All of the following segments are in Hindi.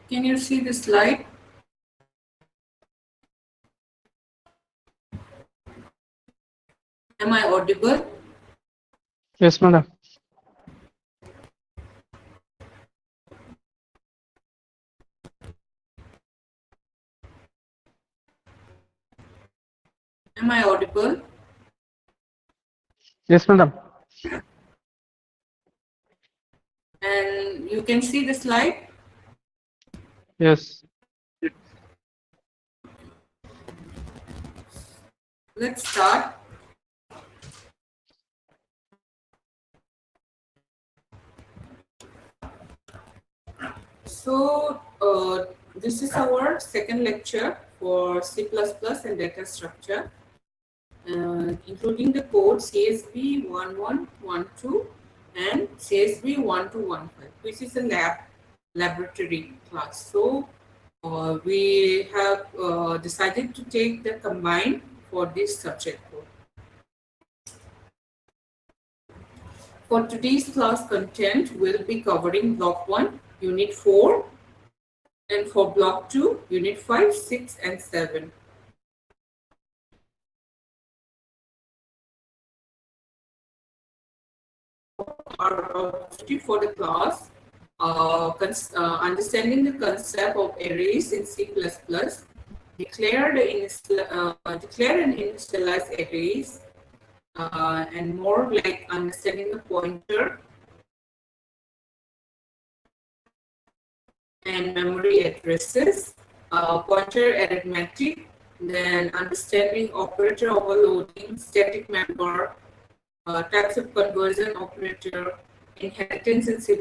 Can you see the slide? Am I audible? Yes, madam. Am I audible? Yes, madam. And you can see the slide? Yes. Let's start. So this is our second lecture for C++ and data structure, including the code CSV 1112 and CSV 1215, which is a laboratory class. So we have decided to take the combined for this subject code. For today's class content, we'll be covering Block 1, Unit 4, and for Block 2, Unit 5, 6, and 7. Our objective for the class, understanding the concept of arrays in C++, declare and initialize arrays, and more like understanding the pointer and memory addresses, pointer arithmetic, then understanding operator overloading, static member, types of conversion operator, inheritance in C++.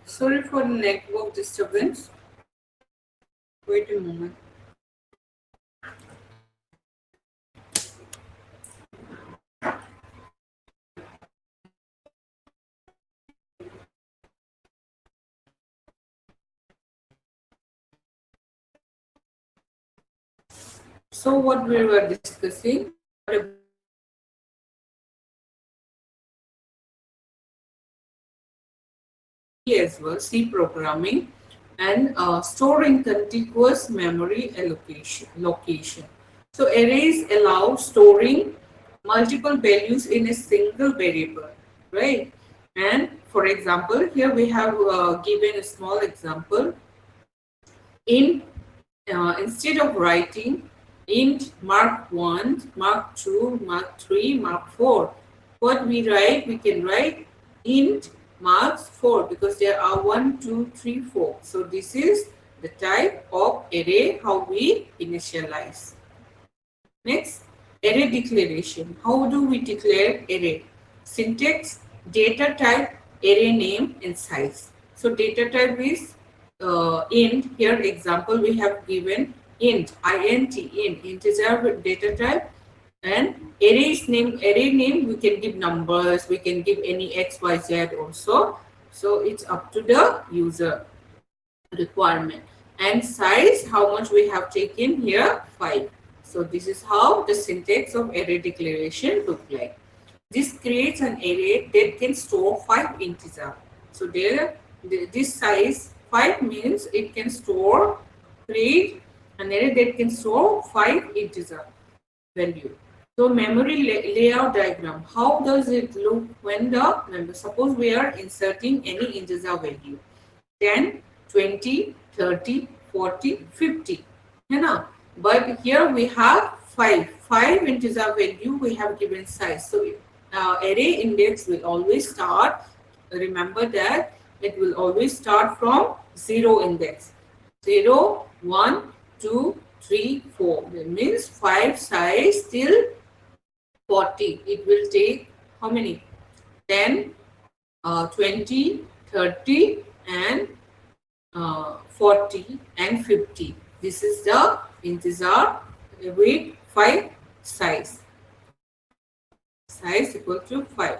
Sorry for the network disturbance. Wait a moment. So what we were discussing as well, C programming, and storing contiguous memory location. So arrays allow storing multiple values in a single variable, right? And for example, here we have given a small example. Instead of writing int mark 1, mark 2, mark 3, mark 4, what we can write int marks 4 because there are 1, 2, 3, 4. So this is the type of array how we initialize. Next, array declaration. How do we declare array? Syntax, data type, array name, and size. So data type is int. Here example we have given int, int, integer with data type, and array name we can give numbers, we can give any x, y, z also. So it's up to the user requirement. And size, how much we have taken here, 5. So this is how the syntax of array declaration look like. This creates an array that can store 5 integers. So this size 5 means it can create an array that can store 5 integer value. So memory layout diagram. How does it look when suppose we are inserting any integer value, 10, 20, 30, 40, 50, but here we have 5 integer value we have given size. So array index will always start, remember that it will always start from 0 index. 0, 1, 2, 3, 4. That means 5 size till 40. It will take how many? 10, 20, 30 and 40 and 50. This is the integer with 5 size. Size equal to 5.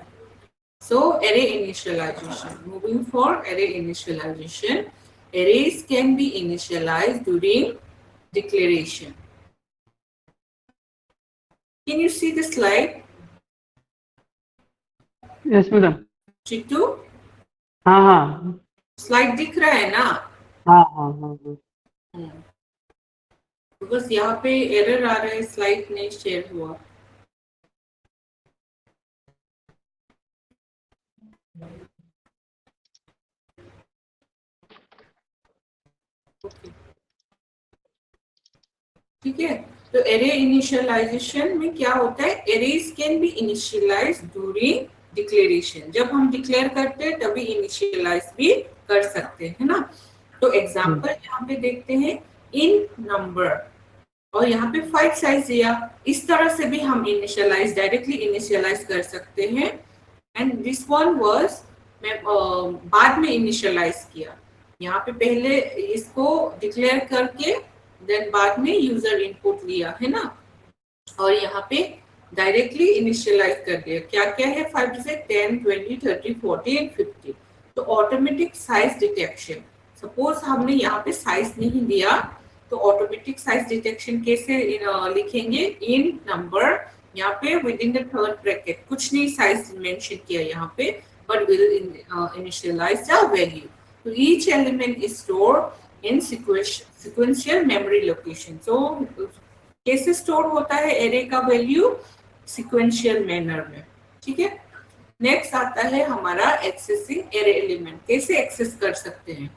So array initialization. Moving for array initialization. Arrays can be initialized during declaration. Can you see the slide? Yes, madam. Chittu, हाँ. स्लाइड दिख रहा है ना? हाँ. बस यहाँ पे एरर आ रहा है, स्लाइड नहीं शेयर हुआ. ठीक है, तो एरे इनिशियलाइजेशन में क्या होता है? Arrays can be initialize during declaration. जब हम डिक्लेयर करते हैं तभी इनिशियलाइज भी कर सकते हैं ना. तो एग्जांपल यहाँ पे देखते हैं, इन नंबर, और यहाँ पे 5 साइज दिया. इस तरह से भी हम इनिशियलाइज, डायरेक्टली इनिशियलाइज कर सकते हैं. एंड दिस वन वाज मैं बाद में इनिशियलाइज किया. यहाँ पे पहले इसको डिक्लेयर करके देन बाद में यूजर इनपुट लिया है ना, और यहाँ पे डायरेक्टली इनिशियलाइज कर दिया. क्या क्या है? 5 से 10, 20, 30, 40 एंड 50. तो ऑटोमेटिक साइज डिटेक्शन. सपोज हमने यहाँ पे साइज नहीं दिया, तो ऑटोमेटिक साइज डिटेक्शन कैसे लिखेंगे? इन नंबर, यहाँ पे within the third bracket, कुछ नहीं साइज मेंशन किया यहाँ पे, but will initialize the value. तो each element is stored in sequential memory location. So कैसे स्टोर होता है एरे का वैल्यू? सिक्वेंशियल मैनर में. ठीक है. नेक्स्ट आता है हमारा एक्सेसिंग एरे एलिमेंट. कैसे एक्सेस कर सकते हैं?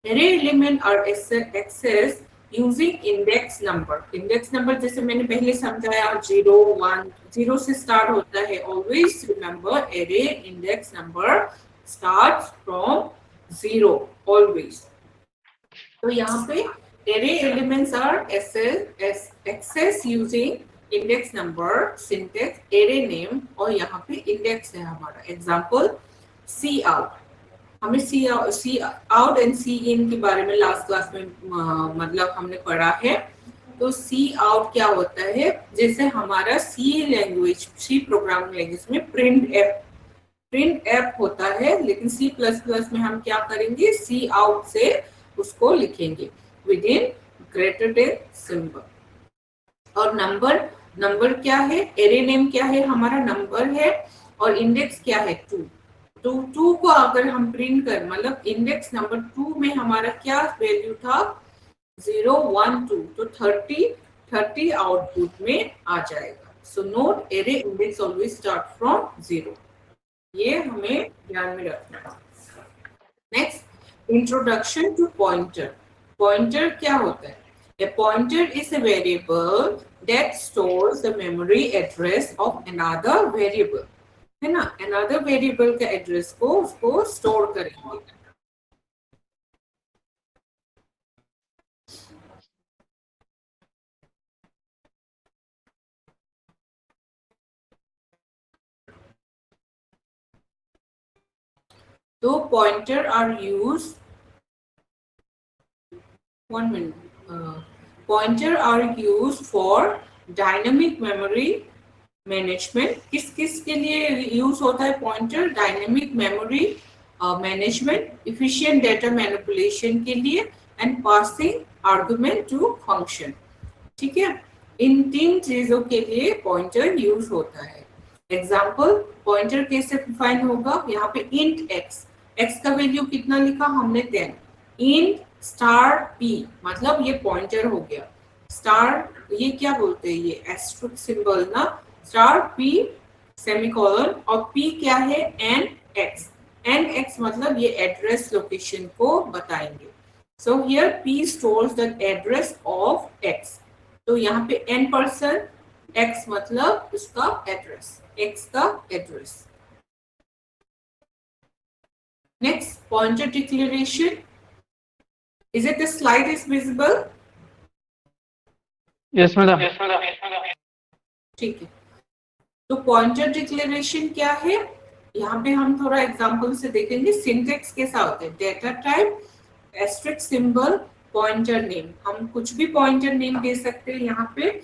Array element are access using index number. Index number जैसे मैंने पहले समझाया, 0, 1, 0 से स्टार्ट होता है. Always remember array index number starts from 0 always. तो यहाँ पे array elements are access using index number, syntax, array name, और यहाँ पे इंडेक्स है हमारा. Example cout. हमें सी आउट एंड सी इन के बारे में लास्ट क्लास में मतलब हमने पढ़ा है. तो सी आउट क्या होता है? जैसे हमारा सी लैंग्वेज, सी प्रोग्रामिंग लैंग्वेज में प्रिंट एफ होता है, लेकिन C++ में हम क्या करेंगे? सी आउट से उसको लिखेंगे with in greater than symbol. और नंबर क्या है? एरे नेम क्या है? हमारा नंबर है. और इंडेक्स क्या है? 2 को अगर हम प्रिंट कर, मतलब इंडेक्स नंबर 2 में हमारा क्या वैल्यू था? 0, 1, 2. तो 30 आउटपुट में आ जाएगा. So note, array index always start from 0. ये हमें ध्यान में रखना है. Next, introduction to pointer. Pointer क्या होता है? A pointer is a variable that stores the memory address of another variable. है ना? another variable का एड्रेस को उसको स्टोर करेंगे. तो pointer are used, 1 minute. Pointer are used for dynamic memory management. किस के लिए यूज होता है pointer? Dynamic memory management, efficient data manipulation के लिए, and passing argument to function. ठीक है. इन 3 चीजों के लिए पॉइंटर यूज होता है. एग्जाम्पल पॉइंटर कैसे डिफाइन होगा, यहाँ पे इंट एक्स, एक्स का वैल्यू कितना लिखा हमने 10, इंट स्टार पी मतलब ये पॉइंटर हो गया, स्टार ये क्या बोलते हैं, ये एस्ट्रिक सिंबल ना, स्टार पी सेमीकोलन, और पी क्या है, एन एक्स, एन एक्स मतलब ये एड्रेस लोकेशन को बताएंगे। So here P stores the address of x, तो यहाँ पे n%, x मतलब उसका एड्रेस, x का address. Next pointer declaration, is it the slide is visible? Yes madam. ठीक है, तो पॉइंटर डिक्लेरेशन क्या है, यहाँ पे हम थोड़ा एग्जांपल से देखेंगे। सिंटेक्स कैसा होता है, data type asterisk symbol pointer name, हम कुछ भी पॉइंटर नेम दे सकते हैं यहाँ पे,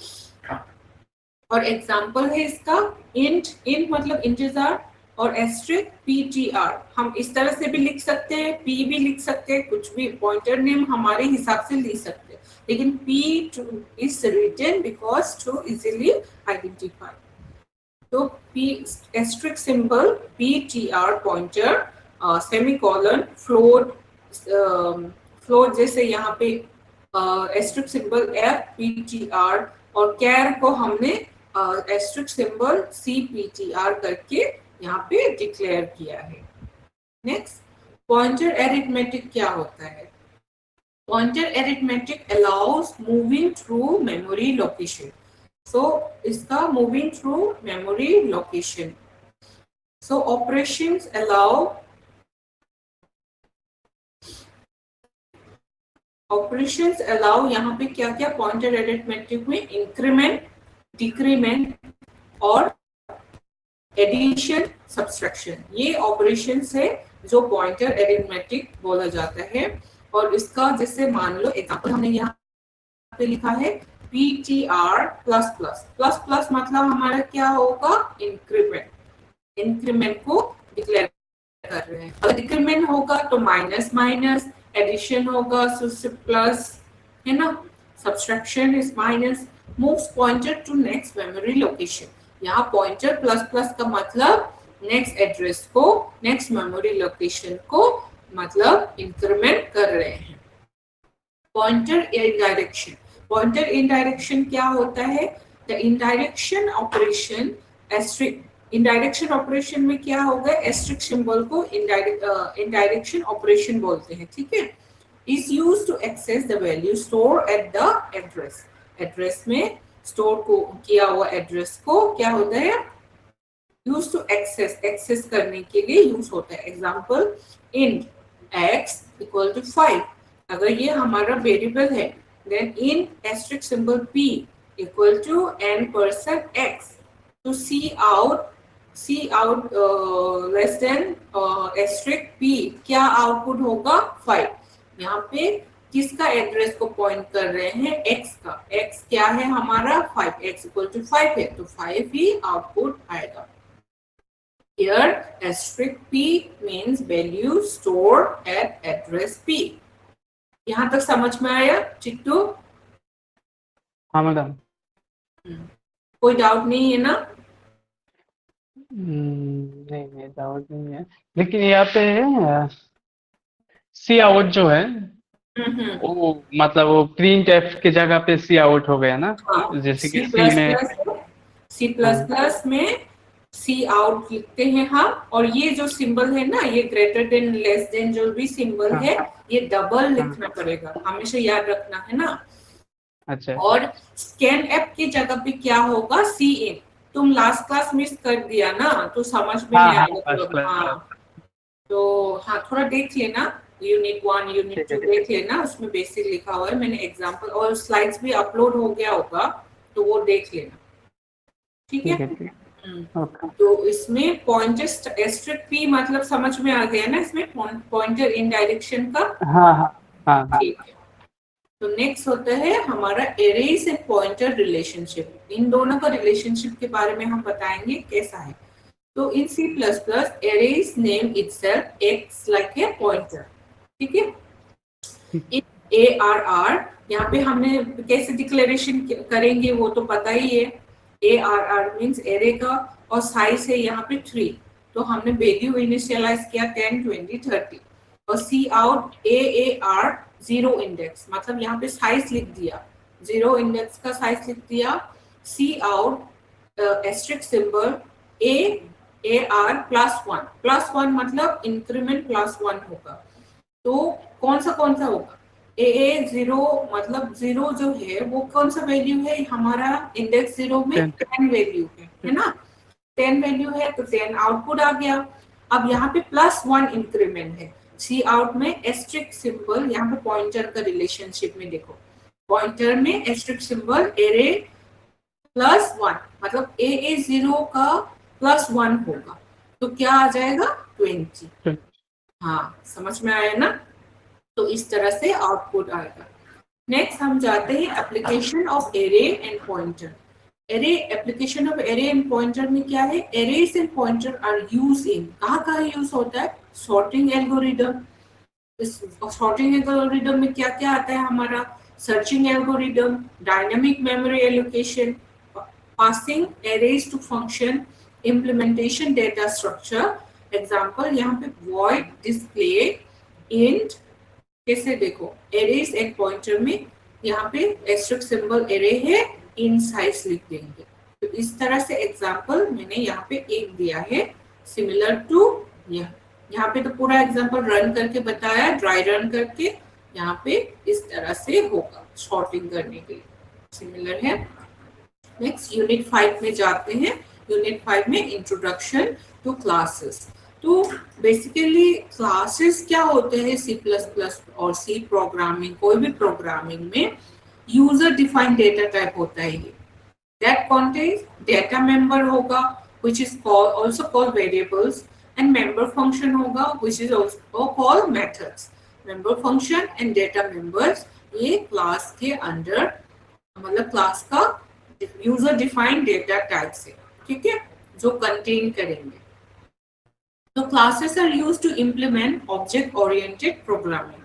और एग्जांपल है इसका इंट, इंट मतलब इंटीजर, और एस्ट्रिक ptr, हम इस तरह से भी लिख सकते हैं, p भी लिख सकते हैं, कुछ भी पॉइंटर नेम हमारे हिसाब से लिख सकते हैं, लेकिन p is written because to easily identify। तो p asterisk symbol ptr pointer semicolon float, float जैसे यहाँ पे एस्ट्रिक सिंबल fptr, और कैर को हमने एस्ट्रिक सिंबल cptr करके यहाँ पे डिक्लेयर किया है। नेक्स्ट पॉइंटर एरिथमेटिक क्या होता है, pointer arithmetic allows moving through memory location, so इसका moving through memory location, so operations allow, operations allow यहाँ पे क्या क्या पॉइंटर एरिथमेटिक में, इंक्रीमेंट, डिक्रीमेंट और एडिशन, सब्सट्रैक्शन, ये ऑपरेशंस है जो पॉइंटर एरिथमेटिक बोला जाता है। और इसका जैसे मान लो एग्जांपल हमने यहाँ पे लिखा है ptr plus plus, plus plus मतलब हमारा क्या होगा, इंक्रीमेंट, इंक्रीमेंट को डिक्लेयर कर रहे हैं। अगर डिक्रीमेंट होगा तो माइनस माइनस, एडिशन होगा सो प्लस, है ना, subtraction is minus, moves pointer to next memory location, यहाँ पॉइंटर प्लस प्लस का मतलब नेक्स्ट एड्रेस को, नेक्स्ट मेमोरी लोकेशन को मतलब इंक्रीमेंट कर रहे हैं। Pointer indirection, pointer indirection क्या होता है, the indirection operation asterisk, indirection operation में क्या होगा, एस्ट्रिक सिंबल को इनडायरेक्शन ऑपरेशन बोलते हैं, ठीक है, is used to access the value store at the address, address में स्टोर को किया हुआ एड्रेस को क्या होता है, यूज टू एक्सेस, एक्सेस करने के लिए यूज होता है। Example int x equal to 5, अगर ये हमारा वेरिएबल है, then int asterisk symbol p equal to n% x, तो cout less than asterisk p, क्या आउटपुट होगा 5, यहाँ पे किसका एड्रेस को पॉइंट कर रहे हैं, x का, x क्या है हमारा 5, x इक्वल टू 5 है तो 5 ही आउटपुट आएगा। Here asterisk p means value stored at address p। यहाँ तक समझ में आया चिट्टू? हाँ मैडम। कोई डाउट नहीं है ना? नहीं डाउट नहीं है, लेकिन यहाँ पे सी आउट जो है वो मतलब वो प्रिंट एफ की जगह पे सी आउट हो गया ना, हाँ, जैसे कि सी प्लस प्लस में सी आउट लिखते हैं हम, और ये जो सिंबल है ना, ये ग्रेटर देन लेस देन जो भी सिंबल है, ये डबल लिखना पड़ेगा, हमेशा याद रखना है ना। अच्छा, और स्कैन एप की जगह पे क्या होगा, सी इन, तुम लास्ट क्लास मिस कर दिया ना तो समझ में नहीं आएगा। हाँ तो हाँ थोड़ा देख लेना, यूनिट 1 यूनिट 2 देख लेना, उसमें बेसिक लिखा हुआ है, मैंने एग्जांपल और स्लाइड्स भी अपलोड हो गया होगा तो वो देख लेना, ठीक है। तो इसमें पॉइंटर एस्ट्रिक पी मतलब समझ में आ गया ना, इसमें पॉइंटर इन डायरेक्शन का। हाँ ठीक है, तो नेक्स्ट होता है हमारा एरेज एंड पॉइंटर रिलेशनशिप, इन दोनों का रिलेशनशिप के बारे में हम बताएंगे कैसा है। तो इन C++ arrays name itself acts like a pointer, ठीक है। इन ARR यहाँ पे हमने कैसे डिक्लेरेशन करेंगे वो तो पता ही है, ARR मींस एरे का, और साइज है यहाँ पे 3, तो हमने वैल्यू इनिशियलाइज किया 10, 20, 30 और सी आउट AAR 0 इंडेक्स, मतलब यहाँ पे साइज लिख दिया, 0 इंडेक्स का साइज लिख दिया। सी आउट एस्ट्रिक सिंबल AAR +1 मतलब इंक्रीमेंट +1 होगा। तो कौन सा होगा, AA 0 मतलब 0 जो है वो कौन सा वैल्यू है हमारा इंडेक्स 0 में 10 वैल्यू है ना, 10 वैल्यू है तो 10 आउटपुट आ गया। अब यहाँ पे +1 इंक्रीमेंट है, सी आउट में एस्ट्रिक सिंबल, यहाँ पे पॉइंटर का रिलेशनशिप में देखो, पॉइंटर में एस्ट्रिक सिंबल एरे +1 मतलब AA 0 का +1 होगा, तो क्या आ जाएगा 20। हाँ समझ में आया ना, तो इस तरह से आउटपुट आएगा। नेक्स्ट हम जाते हैं application of array and pointer. Array application of array and pointer में क्या है, arrays and pointer are use in, कहाँ यूज होता है, सॉर्टिंग एल्गोरिदम। इस सॉर्टिंग एल्गोरिदम में क्या क्या आता है हमारा, searching algorithm, dynamic memory allocation, passing arrays to function, implementation data structure. Example यहाँ पे वॉइड, डिस्प्ले, इंट, कैसे देखो एरेज एंड पॉइंटर में यहाँ पे एस्ट्रिक सिंबल एरे है, इन साइज लिख देंगे। तो इस तरह से एग्जांपल मैंने यहाँ पे एक दिया है सिमिलर टू यहाँ पे तो पूरा एग्जांपल रन करके बताया, ड्राई रन करके, यहाँ पे इस तरह से होगा सॉर्टिंग करने के लिए, सिमिलर है। नेक्स्ट यूनिट 5 में जाते हैं। यूनिट 5 में इंट्रोडक्शन टू क्लासेस। तो बेसिकली क्लासेस क्या होते हैं C++ और C प्रोग्रामिंग, कोई भी प्रोग्रामिंग में यूजर डिफाइंड डेटा टाइप होता है ये, दैट कंटेन्स डेटा मेंबर होगा which is also called variables, and member function होगा which is also called methods। member function and data members ये क्लास के अंदर, मतलब क्लास का यूजर डिफाइंड डेटा टाइप से, ठीक है, जो कंटेन करेंगे। तो classes are used to implement object oriented programming.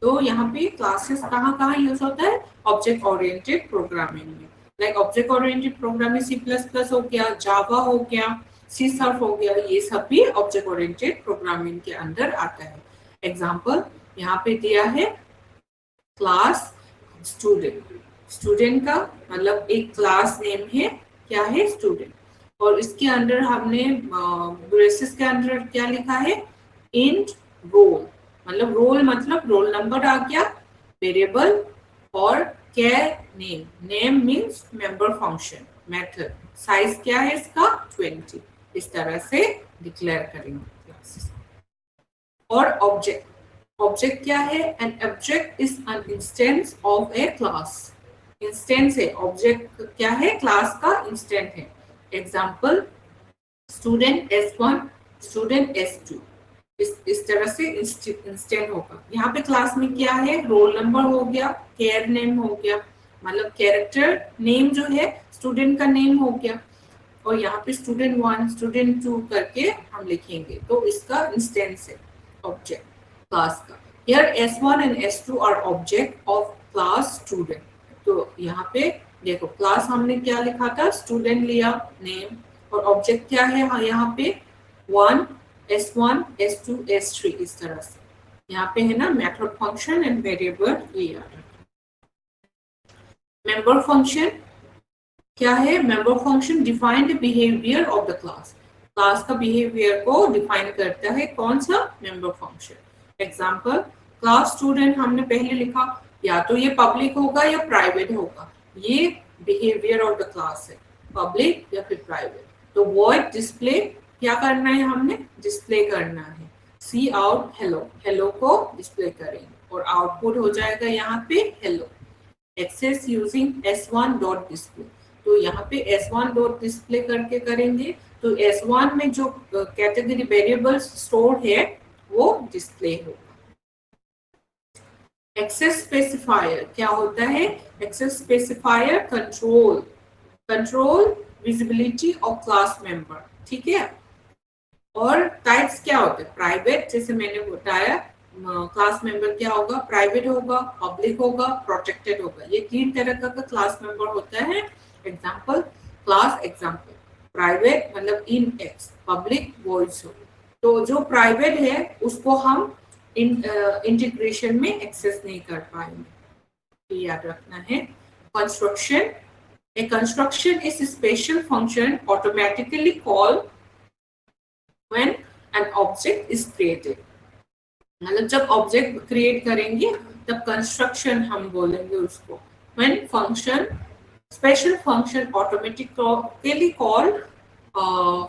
तो यहाँ पे क्लासेस कहाँ यूज होता है, ऑब्जेक्ट ओरिएंटेड प्रोग्रामिंग में, like object oriented programming C++ हो गया, जावा हो गया, C# हो गया, ये सब भी ऑब्जेक्ट ओरिएंटेड प्रोग्रामिंग के अंदर आता है। एग्जाम्पल यहाँ पे दिया है क्लास स्टूडेंट, स्टूडेंट का मतलब एक क्लास नेम है, क्या है, स्टूडेंट, और इसके अंदर हमने ब्रेसेस के अंदर क्या लिखा है, इंट रोल, मतलब रोल मतलब रोल नंबर आ गया, वेरिएबल, और care name, name means member function, method, size क्या है इसका 20, इस तरह से डिक्लेयर करेंगे क्लासेस। और ऑब्जेक्ट, ऑब्जेक्ट क्या है, an object is an instance of A class, instance है, ऑब्जेक्ट क्या है, क्लास का इंस्टेंस है। Example student S1, student S2, इस तरह से इंस्टेंट होगा। यहाँ पे क्लास में क्या है, रोल नंबर हो गया, केयर नेम हो गया, मतलब कैरेक्टर नेम जो है स्टूडेंट का नेम हो गया, और यहाँ पे स्टूडेंट 1, स्टूडेंट 2 करके हम लिखेंगे, तो इसका इंस्टेंस है ऑब्जेक्ट क्लास का। Here S1 and S2 are object of class student। तो यहाँ पे देखो क्लास हमने क्या लिखा था, स्टूडेंट लिया, नेम, और ऑब्जेक्ट क्या है यहाँ पे 1, S1, S2, S3, इस तरह से यहाँ पे है ना मेथड फंक्शन एंड वेरिएबल ये आ रहा है। मेंबर फंक्शन क्या है, member function define the behaviour of the class, class का बिहेवियर को डिफाइन करता है कौन सा, member function. Example class student हमने पहले लिखा, या तो ये पब्लिक होगा या प्राइवेट होगा, ये बिहेवियर ऑफ द क्लास है, पब्लिक या फिर प्राइवेट। तो वॉइड डिस्प्ले क्या करना है, हमने डिस्प्ले करना है, सी आउट हेलो, हेलो को डिस्प्ले करेंगे और आउटपुट हो जाएगा यहाँ पे hello. Access using S1 dot display, तो यहाँ पे S1 डॉट डिस्प्ले करके करेंगे, तो S1 में जो कैटेगरी वेरिएबल्स स्टोर है वो डिस्प्ले होगा। एक्सेस स्पेसिफायर क्या होता है, access specifier control visibility of class member, ठीक है। और टाइप्स क्या होते हैं, प्राइवेट, जैसे मैंने बताया क्लास मेंबर क्या होगा, प्राइवेट होगा, पब्लिक होगा, प्रोटेक्टेड होगा, ये 3 तरह का क्लास मेंबर होता है। एग्जाम्पल क्लास एग्जाम्पल, प्राइवेट मतलब इन एक्स, पब्लिक वॉइस हो। तो जो प्राइवेट है उसको हम इंटीग्रेशन में एक्सेस नहीं कर पाएंगे, याद रखना है। Construction, a construction is a special function automatically called when an object is created। मतलब जब ऑब्जेक्ट क्रिएट करेंगे तब कंस्ट्रक्शन हम बोलेंगे उसको। when function, special function automatically called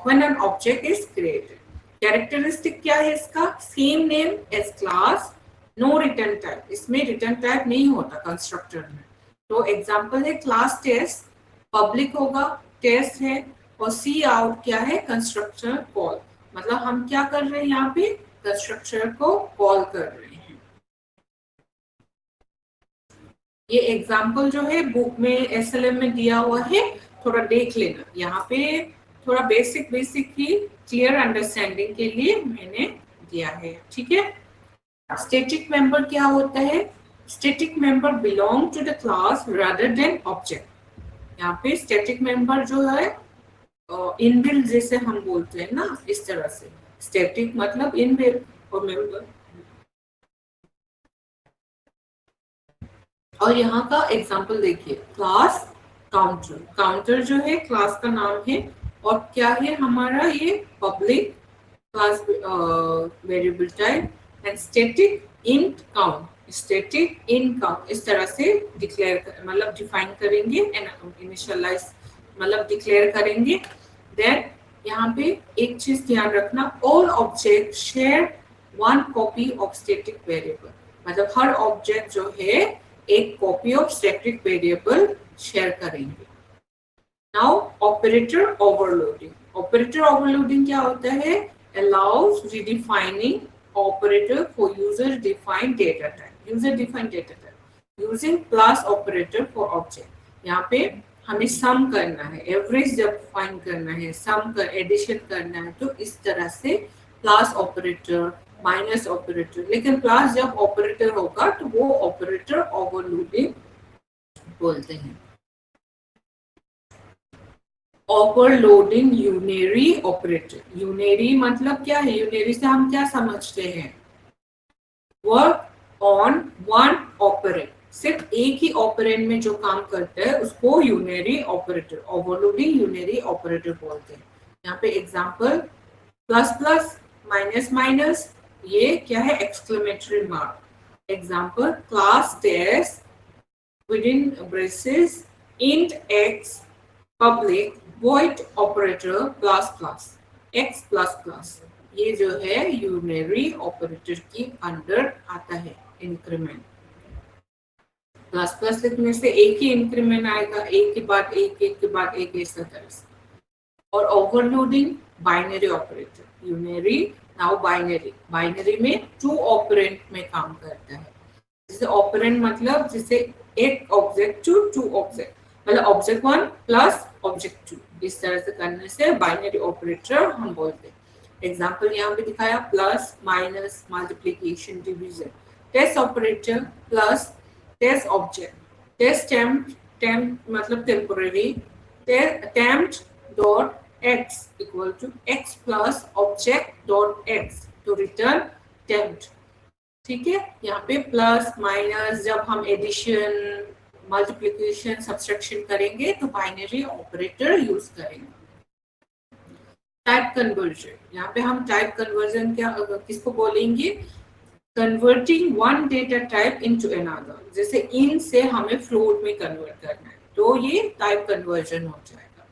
when an object is created। Characteristic क्या है इसका? Same name as class, no return type. इसमें रिटर्न टाइप नहीं होता कंस्ट्रक्टर में। तो एग्जांपल है क्लास टेस्ट, पब्लिक होगा, टेस्ट है, और सी आउट क्या है? Constructor call. मतलब हम क्या कर रहे हैं यहाँ पे? कंस्ट्रक्टर को कॉल कर रहे हैं। ये एग्जांपल जो है बुक में एसएलएम में दिया हुआ है, थोड़ा देख लेना। यहाँ पे थोड़ा बेसिक ही क्लियर अंडरस्टैंडिंग के लिए मैंने दिया है, ठीक है। स्टैटिक मेंबर क्या होता है? Static member belong to the class rather than object. यहाँ पे स्टैटिक मेंबर जो है इनबिल्ट जैसे हम बोलते हैं ना, इस तरह से स्टैटिक मतलब इनबिल्ट और मेंबर। और यहाँ का एग्जांपल देखिए, क्लास काउंटर। काउंटर जो है क्लास का नाम है, और क्या है हमारा? ये public class variable type. And static int count, static int count, इस तरह से डिक्लेयर मतलब डिफाइन करेंगे एंड इनिशियलाइज मतलब डिक्लेयर करेंगे। देन यहाँ पे एक चीज ध्यान रखना, all object share one copy of static variable. मतलब हर ऑब्जेक्ट जो है एक copy of static variable share करेंगे। Now operator overloading. Operator overloading क्या होता है? allows redefining operator for user defined data type, user defined data type using plus operator for object। यहाँ पे हमें सम करना है, एवरेज जब फाइंड करना है, सम कर एडिशन करना है, तो इस तरह से प्लस ऑपरेटर, माइनस ऑपरेटर। लेकिन प्लस जब ऑपरेटर होगा तो वो ऑपरेटर ओवरलोडिंग बोलते हैं। Overloading unary operator. यूनरी मतलब क्या है? यूनरी से हम क्या समझते हैं? वर्क ऑन वन ऑपरेट, सिर्फ एक ही ऑपरेंड में जो काम करता है उसको unary operator, overloading unary operator बोलते हैं। यहाँ पे example plus plus, minus minus, ये क्या है? Exclamatory mark. Example class test within braces int x public void operator plus plus x plus plus. ये जो है यूनरी ऑपरेटर की अंडर आता है इंक्रीमेंट। प्लस प्लस लिखने से एक ही इंक्रीमेंट आएगा, एक के बाद एक, एक के बाद एक, इस तरह से। और overloading binary operator. Unary now binary, binary में टू ऑपरेंट में काम करता है। जैसे ऑपरेंट मतलब जैसे एक ऑब्जेक्ट टू टू ऑब्जेक्ट, मतलब object one plus object two, इस तरह से करने से बाइनरी ऑपरेटर हम बोलते हैं। एग्जांपल यहाँ पे दिखाया, plus minus, multiplication, division. Test operator plus test object, test temp मतलब temporary, temp dot x equal to x plus object dot x to return temp. ठीक है, यहाँ पे प्लस माइनस जब हम एडिशन, मल्टीप्लिकेशन, सब्सट्रैक्शन करेंगे तो बाइनरी ऑपरेटर यूज करेंगे। टाइप कन्वर्जन, यहाँ पे हम टाइप कन्वर्जन क्या किसको बोलेंगे? Converting one data type into another. जैसे इन से हमें फ्लोट में कन्वर्ट करना है तो ये टाइप कन्वर्जन हो जाएगा।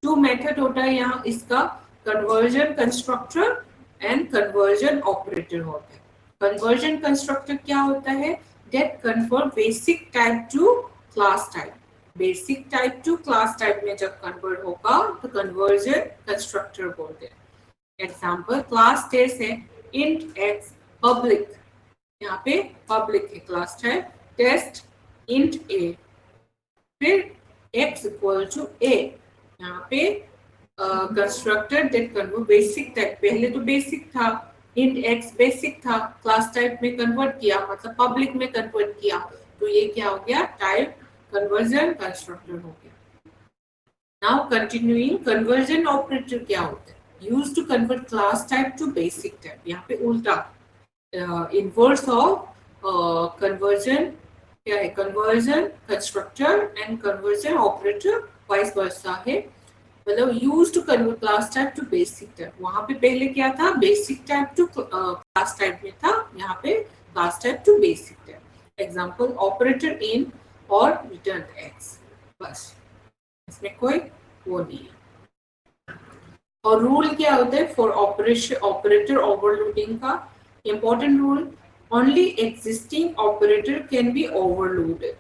टू मेथड होता है यहाँ इसका, conversion constructor and conversion operator होता है। कन्वर्जन कंस्ट्रक्टर क्या होता है? That convert basic type to class type. Basic type to class type में जब कन्वर्ट होगा तो कन्वर्जन कंस्ट्रक्टर बोलते हैं। एग्जांपल क्लास टेस्ट है इंट एक्स पब्लिक, यहाँ पे पब्लिक है क्लास टाइप, टेस्ट इंट ए, फिर एक्स इक्वल टू ए, यहाँ पे constructor that convert basic type. पहले तो बेसिक था, इंट एक्स बेसिक था, क्लास टाइप में कन्वर्ट किया मतलब पब्लिक में कन्वर्ट किया, तो ये क्या हो गया? टाइप कन्वर्जन कंस्ट्रक्टर हो गया। नाउ कंटिन्यूइंग, कन्वर्जन ऑपरेटर क्या होता है? Used to convert class type to basic type. यहाँ पे उल्टा इनवर्स ऑफ कन्वर्जन क्या है? Conversion constructor and conversion operator vice versa है। मतलब use to convert class type to basic type. वहां पे पहले क्या था? Basic type to class type में था, यहाँ पे class type to basic type. Example operator int और रिटर्न एक्स, बस इसमें कोई वो नहीं है। और रूल क्या होता है फॉर ऑपरेशन ऑपरेटर ओवरलोडिंग का? Important rule, only existing operator can be overloaded,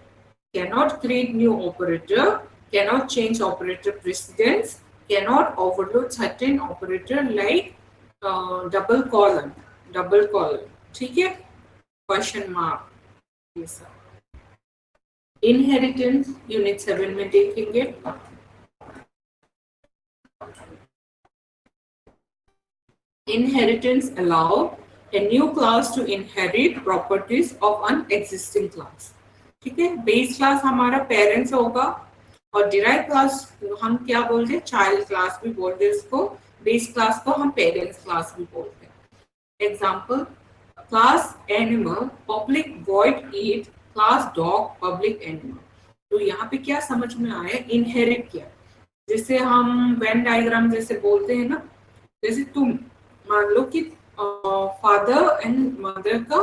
cannot create new operator, cannot change operator precedence, cannot overload certain operator like double column, ठीक है? क्वेश्चन मार्क ये सब। इनहेरिटेंस यूनिट 7 में देखेंगे। Inheritance allow a new class to inherit properties of an existing class, ठीक है? बेस क्लास हमारा पेरेंट्स होगा और डिराइव क्लास हम क्या बोलते हैं? चाइल्ड क्लास भी बोलते हैं उसको। बेस क्लास को हम पेरेंट्स क्लास भी बोलते हैं। Example class animal public void eat, class dog public animal. तो यहाँ पे क्या समझ में आया? इनहेरिट किया। जैसे हम वेन डायग्राम जैसे बोलते हैं ना, जैसे तुम मान लो कि फादर एंड मदर का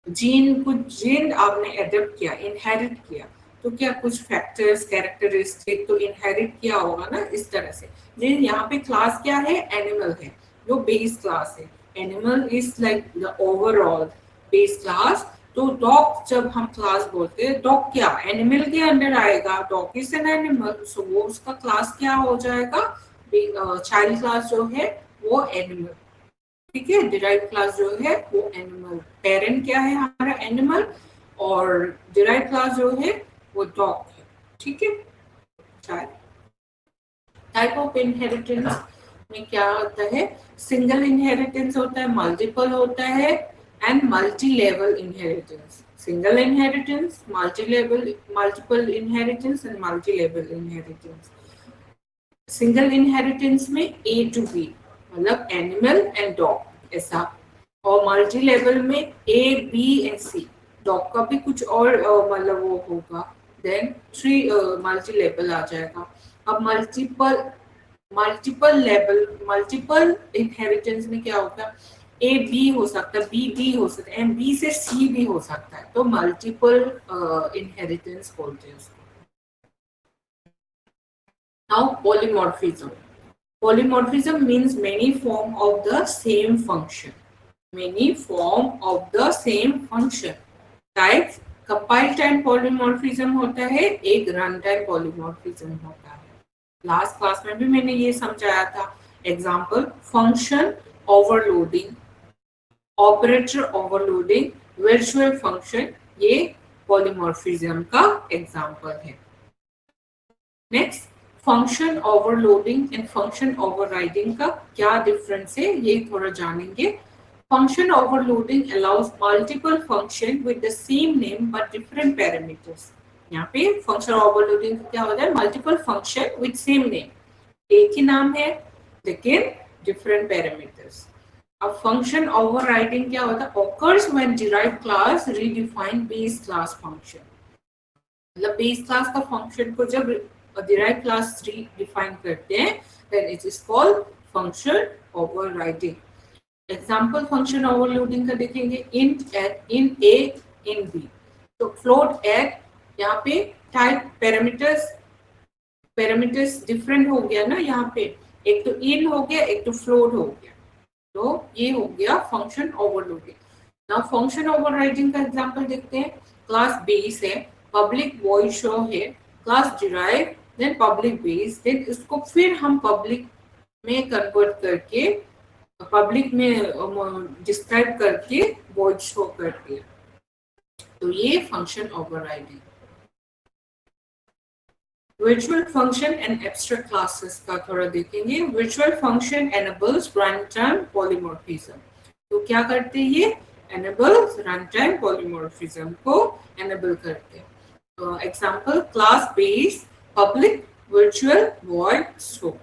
जीन आपने एडप्ट किया, इनहेरिट किया, तो क्या कुछ फैक्टर्स कैरेक्टरिस्टिक तो इनहेरिट किया होगा ना, इस तरह से। लेकिन यहाँ पे क्लास क्या है? एनिमल है, जो बेस क्लास है। Animal is like the overall base class. तो डॉग जब हम क्लास बोलते हैं, डॉग क्या एनिमल के अंडर आएगा? डॉग इज एन एनिमल, सो वो उसका क्लास क्या हो जाएगा? चाइल्ड क्लास जो है वो एनिमल, ठीक है? डिराइव क्लास जो है वो एनिमल। पेरेंट क्या है हमारा? एनिमल। और डिराइव क्लास जो है वो डॉग है, ठीक है? चाइल्ड। टाइप ऑफ इनहेरिटेंस में क्या होता है? सिंगल इनहेरिटेंस होता है, मल्टीपल होता है and multi level inheritance. Single inheritance, multiple inheritance and multi level inheritance. Single inheritance में A to B, मतलब एनिमल एंड डॉग ऐसा। और मल्टी लेवल में A, B and C, dog का भी कुछ और मतलब वो होगा। देन 3 मल्टी लेवल आ जाएगा। अब मल्टीपल इनहेरिटेंस में क्या होता है? A B हो सकता है, B D हो सकता है एंड B से C भी हो सकता है, तो मल्टीपल इनहेरिटेंस बोलते हैं उसको। Now polymorphism. Polymorphism means many form of the same function. Many form of the same function. Types compile time polymorphism होता है, एक रन टाइम polymorphism होता है। लास्ट क्लास में भी मैंने ये समझाया था। Example function overloading, operator overloading, virtual function, ये polymorphism का एग्जाम्पल है। Next, function overloading and function overriding का क्या डिफरेंस है ये थोड़ा जानेंगे। Function overloading allows multiple function with the same name but different parameters. यहाँ पे फंक्शन ओवरलोडिंग क्या होता है? Multiple function with same name, एक ही नाम है लेकिन डिफरेंट पैरामीटर्स। अब फंक्शन ओवरराइडिंग क्या होता है? occurs when derived class redefine base class function। मतलब बेस क्लास का फंक्शन को जब derived class redefine करते हैं, then it is called function overriding। Example function overloading का देखेंगे। int a in b, तो float egg, यहाँ पे टाइप पैरामीटर्स डिफरेंट हो गया ना, यहाँ पे एक तो इन हो गया, एक तो फ्लोट हो गया, तो ये हो गया function overloading. Now function overriding का एग्जांपल देखते हैं। क्लास बेस है, पब्लिक वॉइड शो है, class derive, then public base, then इसको फिर हम पब्लिक में कन्वर्ट करके, पब्लिक में डिस्क्राइब करके वॉइड शो करते हैं, तो ये function overriding. Virtual function and abstract classes का थोड़ा देखेंगे। Virtual function enables run time polymorphism, तो क्या करते हैं ये? एनेबल्स रन टाइम पॉलीमॉर्फिज्म को एनेबल करते हैं। Example class base public virtual void show,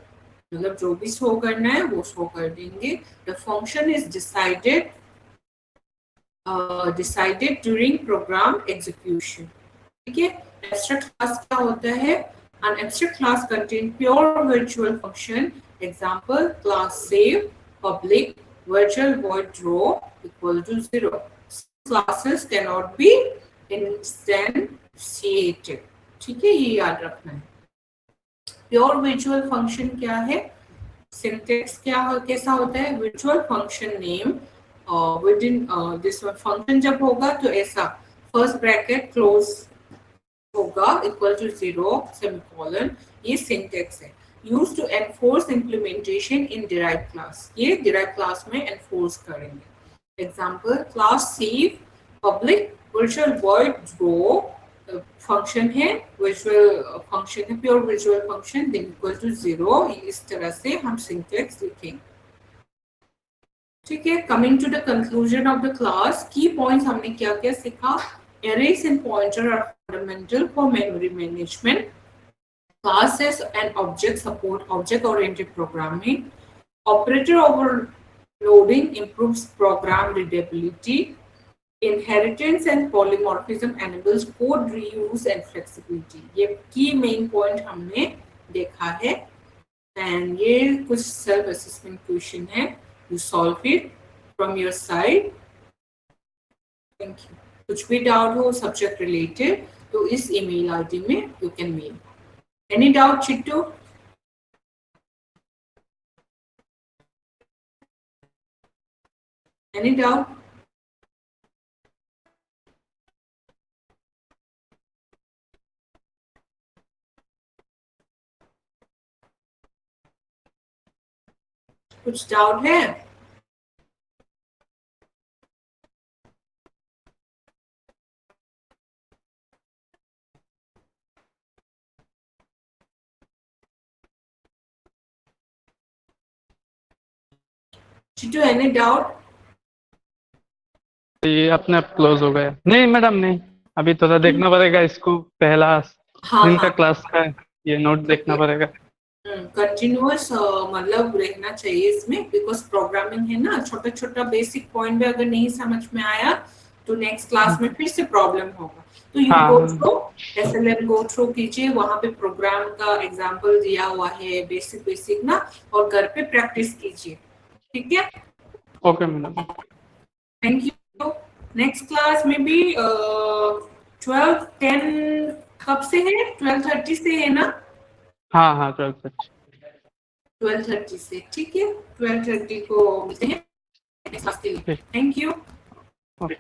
मतलब जो भी शो करना है वो शो कर देंगे. The function is decided during program execution. ठीक है. एब्स्ट्रैक्ट क्लास क्या होता है? An abstract class contains pure virtual function. Example: class save public virtual void row equal to 0. Classes cannot be instantiated. ठीक है, ये याद रखना है. प्योर virtual function क्या है? सिंटेक्स कैसा होता है? virtual function name within this one function जब होगा तो ऐसा first bracket close होगा इक्वल टू 0 सेमीकोलन. ये सिंटेक्स है. Use to enforce implementation in derived class. ये डिराइव्ड क्लास में एनफोर्स करेंगे. Example: class save public virtual void draw function है, वर्चुअल फंक्शन है, pure virtual function, then equal to 0. इस तरह से हम सिंटेक्स लिखेंगे. ठीक है. Coming to the conclusion of the class, key points हमने क्या क्या सीखा. Arrays and pointer are fundamental for memory management. Classes and objects support object-oriented programming. Operator overloading improves program readability. Inheritance and polymorphism enables code reuse and flexibility. ये key main point हमने देखा है. And ये कुछ self assessment question है. You solve it from your side. Thank you. कुछ भी डाउट हो सब्जेक्ट रिलेटेड तो इस ईमेल आईडी में you can mail. Any doubt Chittu? Any doubt? कुछ डाउट है? Chittu any doubt? ये अपने आप क्लोज हो गया. नहीं मैडम नहीं, अभी थोड़ा देखना पड़ेगा इसको. पहला दिन का क्लास का है, ये नोट देखना पड़ेगा. कंटिन्यूअस मतलब रहना चाहिए इसमें, बिकॉज प्रोग्रामिंग है ना. छोटा छोटा बेसिक पॉइंट भी अगर नहीं समझ में आया तो नेक्स्ट क्लास में फिर से प्रॉब्लम होगा. तो you go through SLM, go through कीजिए. वहां पे प्रोग्राम का एग्जांपल दिया हुआ है, बेसिक बेसिक ना, और घर पे प्रैक्टिस कीजिए. ठीक है. Okay madam. Thank you. Next class में भी 12:10 कब से है? 12:30 से है ना? हाँ हाँ 12:30 से. ठीक है, 12:30 को मिलते हैं. Thank you. ओके.